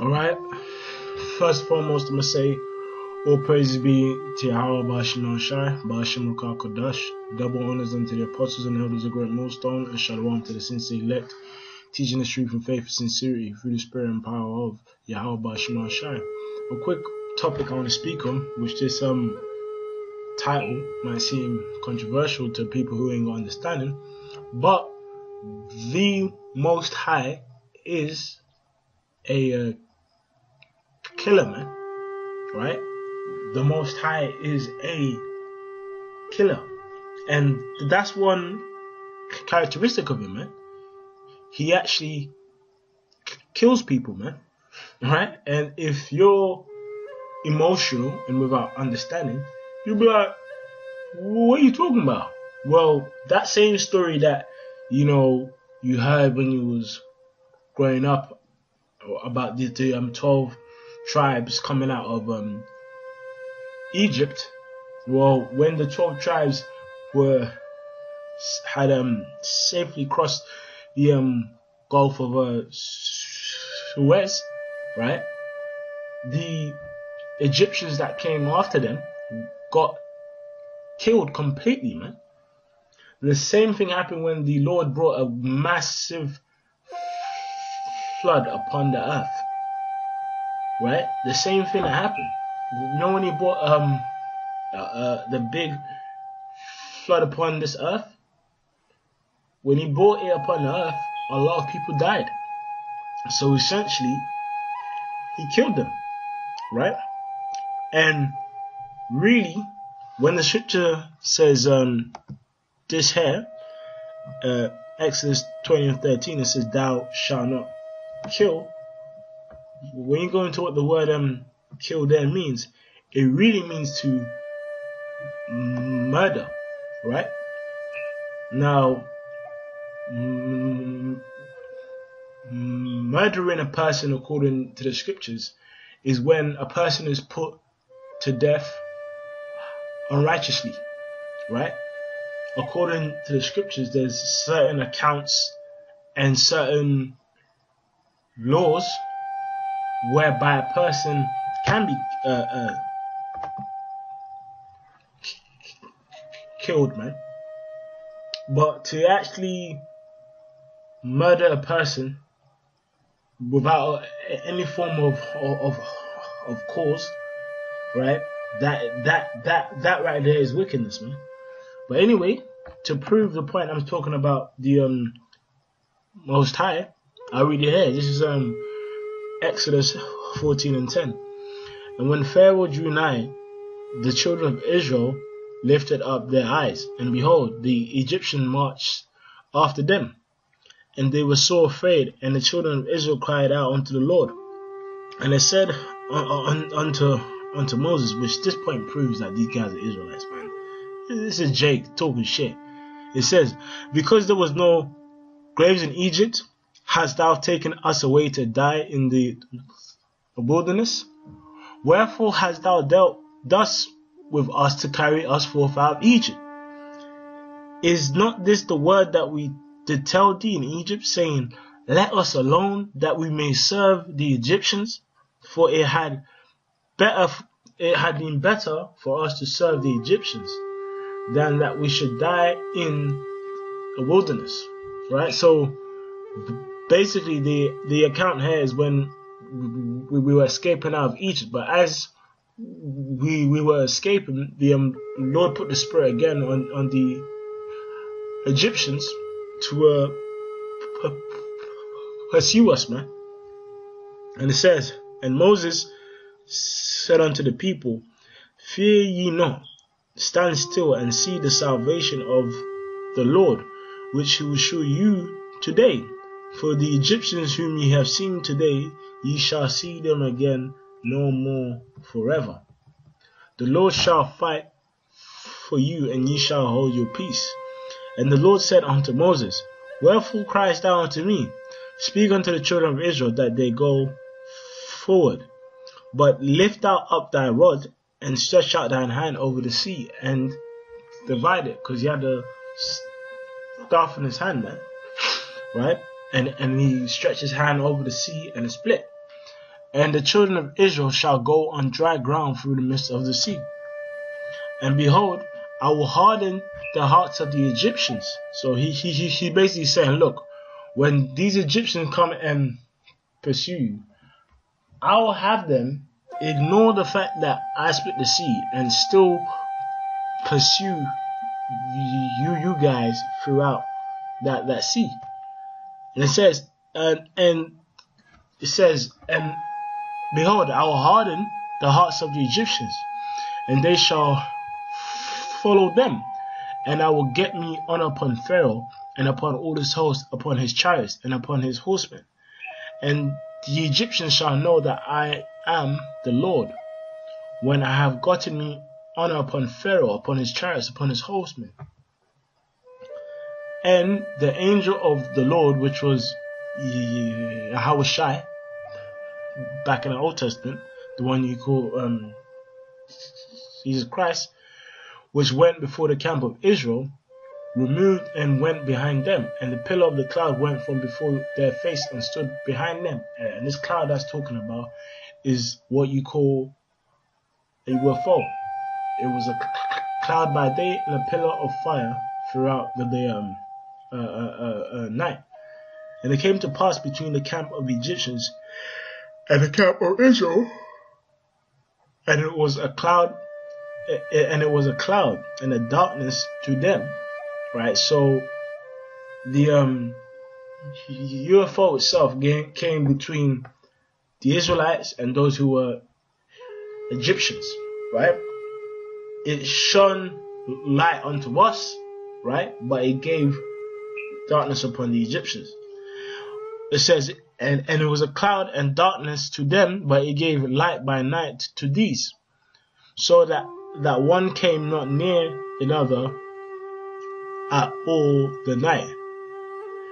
Alright, first and foremost, I'm going to say, all praises be to Yahweh Ba'ashem Shai, Ba'ashem Rukah Kodash, double honors unto the apostles and elders of GreatMillStone, and shalom to the sincere elect, teaching the truth and faith and sincerity through the spirit and power of Yahweh Ba'ashem Shai. A quick topic I want to speak on, which this title might seem controversial to people who ain't got understanding, but the Most High is a killer, man, right? The Most High is a killer, and that's one characteristic of him, man. He actually kills people, man, right? And if you're emotional and without understanding, you'll be like, what are you talking about? Well, that same story that, you heard when you was growing up about the 12 tribes coming out of Egypt. Well, when the 12 tribes had safely crossed the Gulf of Suez, right? The Egyptians that came after them got killed completely, man. The same thing happened when the Lord brought a massive flood upon the earth, right? The same thing that happened. When he brought the big flood upon this earth, when he brought it upon the earth, a lot of people died. So essentially, he killed them, right? And really, when the scripture says this here, Exodus 20 and 13, it says, "Thou shalt not kill." When you go into what the word kill there means, it really means to murder, right? Now, murdering a person according to the scriptures is when a person is put to death unrighteously, right? According to the scriptures, there's certain accounts and certain laws whereby a person can be killed, man. But to actually murder a person without any form of cause, right? That right there is wickedness, man. But anyway, to prove the point I'm talking about, the Most High, I'll read it here. This is Exodus 14 and 10. "And when Pharaoh drew nigh, the children of Israel lifted up their eyes, and behold, the Egyptians marched after them. And they were so afraid, and the children of Israel cried out unto the Lord. And they said unto Moses," which this point proves that these guys are Israelites, man. This is Jake talking shit. It says, "Because there was no graves in Egypt, hast thou taken us away to die in the wilderness? Wherefore hast thou dealt thus with us to carry us forth out of Egypt? Is not this the word that we did tell thee in Egypt, saying, Let us alone, that we may serve the Egyptians? For it had been better for us to serve the Egyptians than that we should die in the wilderness." Right? So basically the account here is when we were escaping out of Egypt, but as we were escaping, the Lord put the spirit again on the Egyptians to pursue us, man. And it says, "And Moses said unto the people, Fear ye not, stand still and see the salvation of the Lord, which he will show you today. For the Egyptians whom ye have seen today, ye shall see them again no more forever. The Lord shall fight for you, and ye shall hold your peace. And the Lord said unto Moses, Wherefore criest thou unto me? Speak unto the children of Israel that they go forward. But lift thou up thy rod, and stretch out thine hand over the sea, and divide it." Because he had the staff in his hand, man. Right? And he stretched his hand over the sea, and it split. And the children of Israel shall go on dry ground through the midst of the sea. And behold, I will harden the hearts of the Egyptians. So he basically saying, look, when these Egyptians come and pursue you, I will have them ignore the fact that I split the sea and still pursue you guys throughout that sea. And it says, and it says, and behold, I will harden the hearts of the Egyptians, and they shall follow them, and I will get me honor upon Pharaoh, and upon all his host, upon his chariots, and upon his horsemen. And the Egyptians shall know that I am the Lord, when I have gotten me honor upon Pharaoh, upon his chariots, upon his horsemen. And the angel of the Lord, which was Yahushua, back in the Old Testament, the one you call Jesus Christ, which went before the camp of Israel, removed and went behind them, and the pillar of the cloud went from before their face and stood behind them. And this cloud that's talking about is what you call a UFO. It was a cloud by day and a pillar of fire throughout the night. And it came to pass between the camp of the Egyptians and the camp of Israel, and it was a cloud, and a darkness to them. Right, so the UFO itself came between the Israelites and those who were Egyptians. Right, it shone light unto us, right, but it gave darkness upon the Egyptians. It says, and it was a cloud and darkness to them, but it gave light by night to these, so that one came not near another at all the night.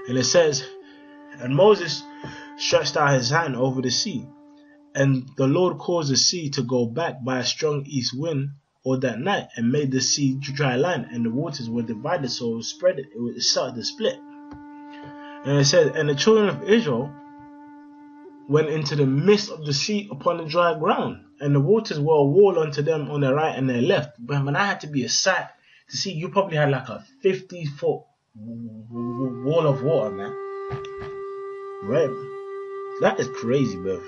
And it says, and Moses stretched out his hand over the sea, and the Lord caused the sea to go back by a strong east wind all that night, and made the sea dry land, and the waters were divided, so it spread it started to split. And it says, and the children of Israel went into the midst of the sea upon the dry ground, and the waters were a wall unto them on their right and their left. But when I had to be a sight to see, you probably had like a 50-foot wall of water, man. Right? That is crazy, bro.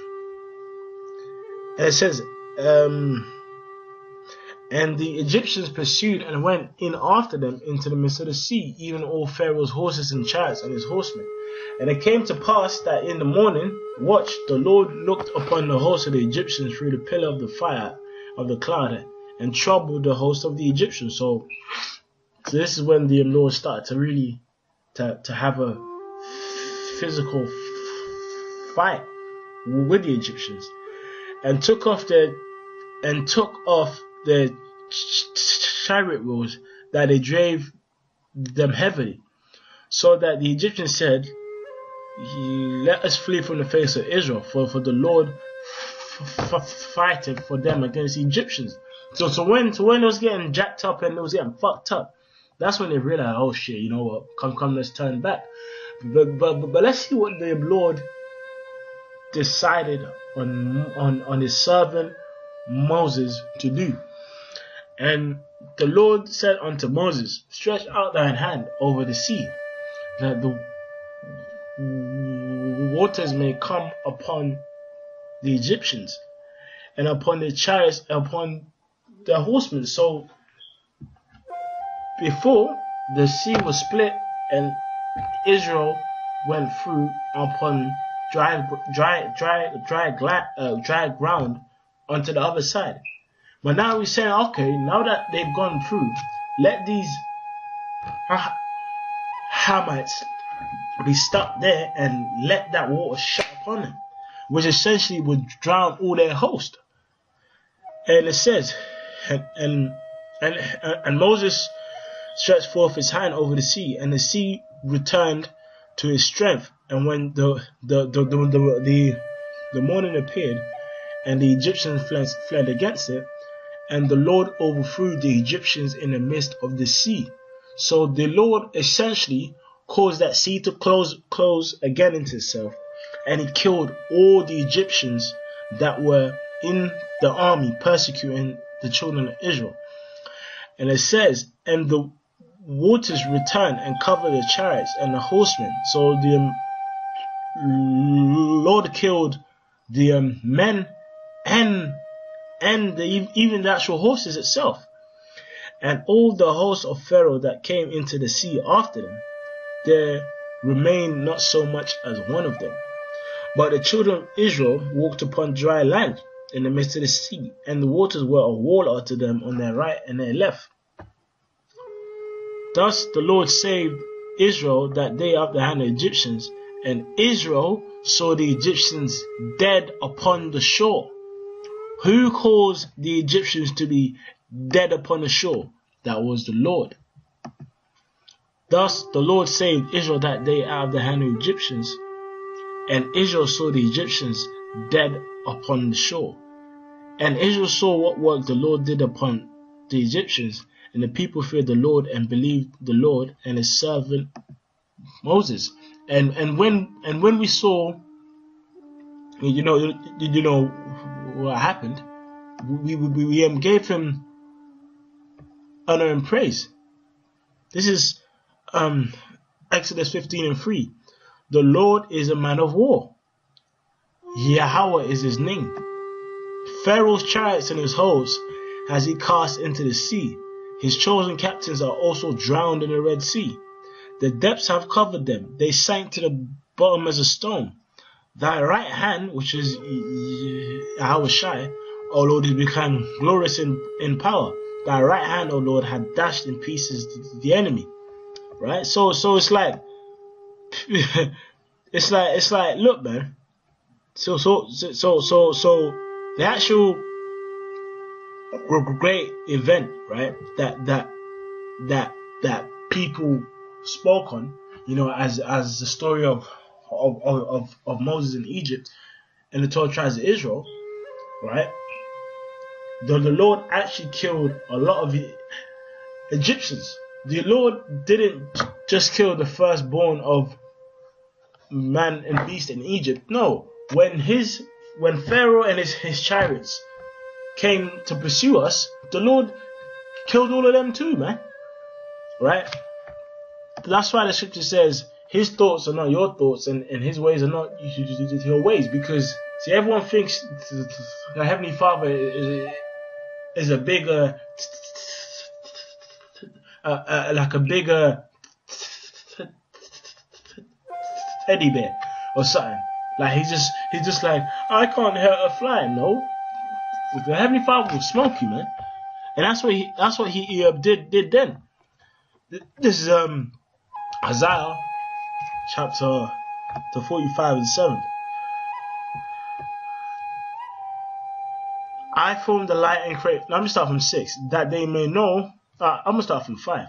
And it says, and the Egyptians pursued and went in after them into the midst of the sea, even all Pharaoh's horses and chariots and his horsemen. And it came to pass that in the morning watch, the Lord looked upon the host of the Egyptians through the pillar of the fire of the cloud, and troubled the host of the Egyptians. So this is when the Lord started to really to have a physical fight with the Egyptians, and took off their chariot wheels, that they drave them heavily, so that the Egyptians said, let us flee from the face of Israel, for the Lord fighteth for them against the Egyptians. So when it was getting jacked up and it was getting fucked up, that's when they realized, oh shit, you know what, come, let's turn back. But let's see what the Lord decided on his servant Moses to do. And the Lord said unto Moses, stretch out thine hand over the sea, that the waters may come upon the Egyptians, and upon the chariots, upon the horsemen. So before, the sea was split and Israel went through upon dry ground onto the other side. But now we're saying, okay, now that they've gone through, let these Hamites be stuck there and let that water shut upon them, which essentially would drown all their host. And it says, and Moses stretched forth his hand over the sea, and the sea returned to its strength. And when the morning appeared, and the Egyptians fled against it, and the Lord overthrew the Egyptians in the midst of the sea. So the Lord essentially caused that sea to close again into itself, and he killed all the Egyptians that were in the army persecuting the children of Israel. And it says, and the waters returned and covered the chariots and the horsemen. So the Lord killed the men and even the actual horses itself. And all the host of Pharaoh that came into the sea after them, there remained not so much as one of them. But the children of Israel walked upon dry land in the midst of the sea, and the waters were a wall unto them on their right and their left. Thus the Lord saved Israel that day out of the hand of the Egyptians, and Israel saw the Egyptians dead upon the shore. Who caused the Egyptians to be dead upon the shore? That was the Lord. Thus the Lord saved Israel that day out of the hand of the Egyptians, and Israel saw the Egyptians dead upon the shore. And Israel saw what work the Lord did upon the Egyptians, and the people feared the Lord and believed the Lord and his servant Moses. And when we saw, you know what happened, we gave him honor and praise. This is Exodus 15:3. The Lord is a man of war. Yahweh is his name. Pharaoh's chariots and his hosts has he cast into the sea. His chosen captains are also drowned in the Red Sea. The depths have covered them. They sank to the bottom as a stone. Thy right hand, which is Yahweh Shai, O Lord, is become glorious in power. Thy right hand, O Lord, had dashed in pieces the enemy. Right? So it's like it's like look, man. So the actual great event, right? That people spoke on, as the story of Moses in Egypt and the 12 tribes of Israel, right? The Lord actually killed a lot of the Egyptians. The Lord didn't just kill the firstborn of man and beast in Egypt. No, when Pharaoh and his chariots came to pursue us, the Lord killed all of them too, man. Right? That's why the scripture says his thoughts are not your thoughts, and his ways are not your ways. Because see, everyone thinks the Heavenly Father is a bigger, like a bigger teddy bear or something. Like he's just like, I can't hurt a fly. No, the Heavenly Father will smoke you, man. And that's what he did then. This is Isaiah chapter 45:7. I formed the light and create. Now I'm gonna start from 6, that they may know. I'm gonna start from 5.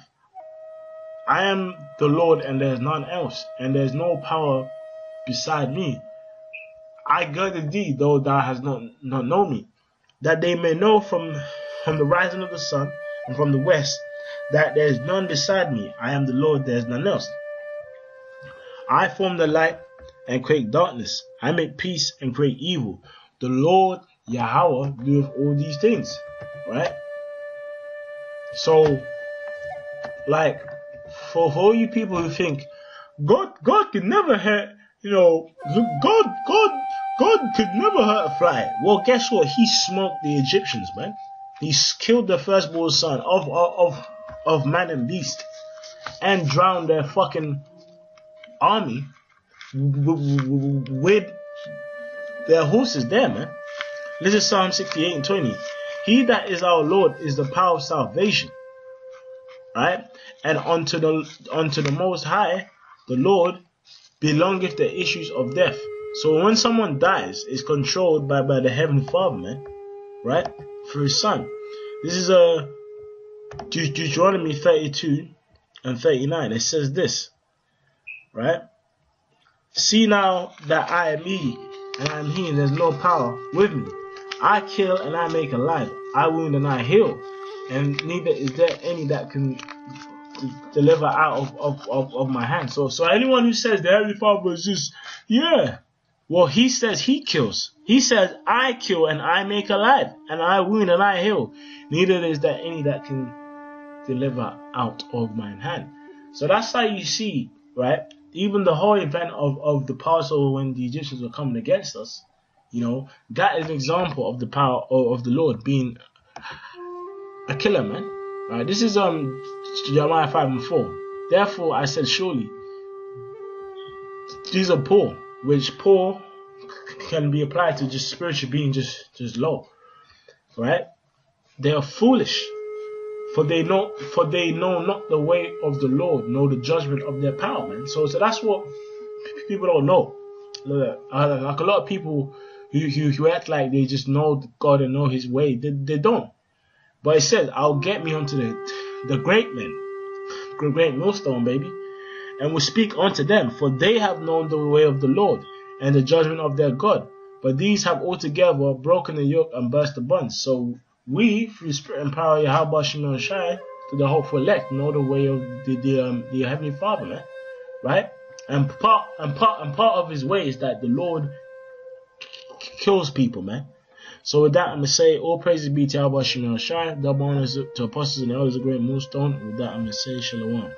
I am the Lord, and there is none else, and there is no power beside me. I girded thee, though thou hast not known me, that they may know from the rising of the sun and from the west, that there is none beside me. I am the Lord, there is none else. I form the light and create darkness. I make peace and create evil. The Lord Yahweh doeth all these things. Right? So, like, for all you people who think God could never hurt, God could never hurt a fly. Well, guess what? He smoked the Egyptians, man. He killed the firstborn son of man and beast, and drowned their fucking army with their horses there, man. This is Psalm 68:20. He that is our Lord is the power of salvation. Right? And unto the Most High, the Lord, belongeth the issues of death. So when someone dies, it's controlled by the Heavenly Father, man. Right? Through his Son. This is Deuteronomy 32:39. It says this. Right? See now that I am He, and I am He, and there's no power with me. I kill and I make alive. I wound and I heal. And neither is there any that can deliver out of my hand. So anyone who says the Heavenly Father is just, Well, he says he kills. He says, I kill and I make alive, and I wound and I heal. Neither is there any that can deliver out of mine hand. So that's how you see, right? Even the whole event of the Passover when the Egyptians were coming against us, that is an example of the power of the Lord being a killer, man. Right? This is Jeremiah 5:4. Therefore I said, surely these are poor, which poor can be applied to just spiritual being, just low. Right? They are foolish, for they know not the way of the Lord, nor the judgment of their power, man. So that's what people don't know. Like a lot of people who act like they just know God and know His way, they don't. But it says, I'll get me unto the great men, great millstone, baby, and will speak unto them, for they have known the way of the Lord and the judgment of their God. But these have altogether broken the yoke and burst the bonds. So we, through spirit and power, Yahweh Shemel Shai, to the hopeful elect, know the way of the Heavenly Father, man, right? And part of His way is that the Lord kills people, man. So with that, I'm gonna say all praises be to Yahweh Shemel Shai, double honors to apostles and elders of GreatMillStone. With that, I'm gonna say Shalom.